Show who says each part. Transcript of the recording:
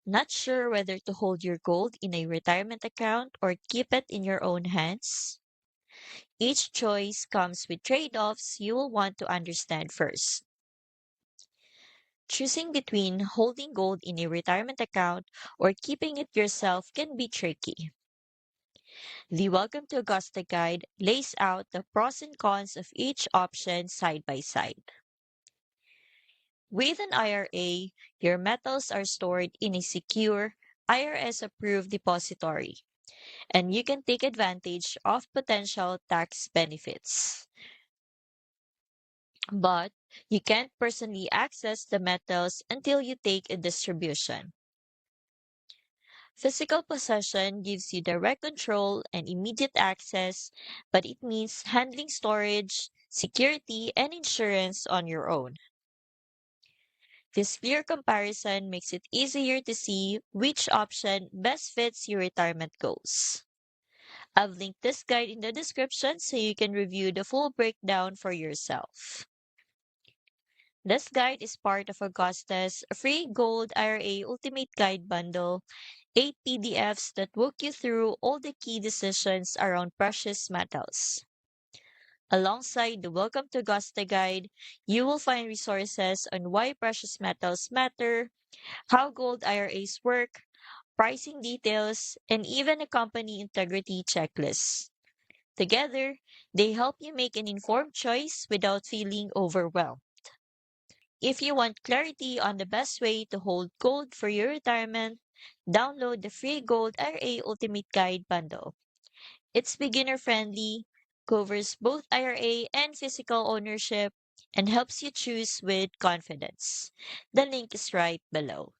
Speaker 1: Not sure whether to hold your gold in a retirement account or keep it in your own hands? Each choice comes with trade offs you will want to understand first. Choosing between holding gold in a retirement account or keeping it yourself can be tricky. The Welcome to Augusta Guide lays out the pros and cons of each option side by side. With an IRA, your metals are stored in a secure, IRS approved depository, and you can take advantage of potential tax benefits. But you can't personally access the metals until you take a distribution. Physical possession gives you direct control and immediate access, but it means handling storage, security, and insurance on your own. This clear comparison makes it easier to see which option best fits your retirement goals. I've linked this guide in the description so you can review the full breakdown for yourself. This guide is part of Augusta's free Gold IRA Ultimate Guide Bundle, 8 PDFs that walk you through all the key decisions around precious metals. Alongside the Welcome to Augusta guide, you will find resources on why precious metals matter, how gold IRAs work, pricing details, and even a company integrity checklist. Together, they help you make an informed choice without feeling overwhelmed. If you want clarity on the best way to hold gold for your retirement, download the free Gold IRA Ultimate Guide bundle. It's beginner friendly, covers both IRA and physical ownership, and helps you choose with confidence. The link is right below.